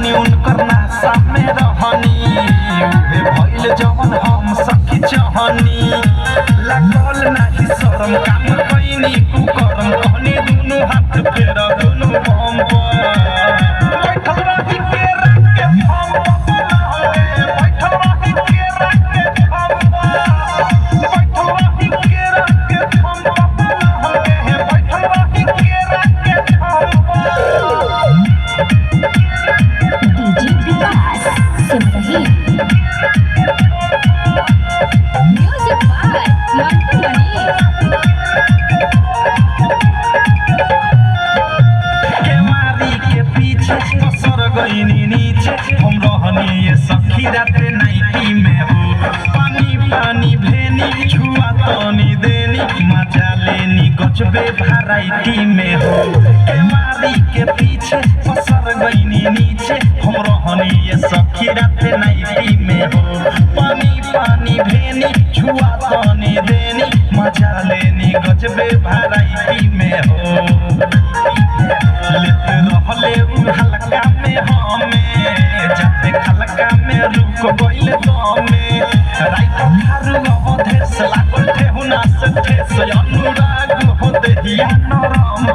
रहनी उनकर नासा में रहनी उहे भइल जवन हम सखी चाहनी लागल नाही शरम काम कइनी कुकरम कहनी दुनु हाथ फेर दुनु बम बैठल रही के रख के हम बैठल रही के रख के हम बैठल रही के रख के हम बैठल रही के रख के हम DJ Vikas Simrahi music by Mantu Mani केवारी के पीछे पसर गईनी नीचे हम रहनी ये सखी राते नाइटी में हो पानी पानी भेनी छुआ तनी देनी मजा लेनी गजबे वैरायटी में हो केवारी के पीछे पसर गईनी नीचे हम रहनी ये सखी राते नाइटी में हो पानी पानी भेनी छुआ तनी देनी मजा लेनी गजबे वैरायटी में हो लेते रहले उ हल्का में हमें जाते खलका में रुक गइल दमे राइत थारु अवधेश लागल ठेहुना से ठेस अनुराग हो देहिया नरम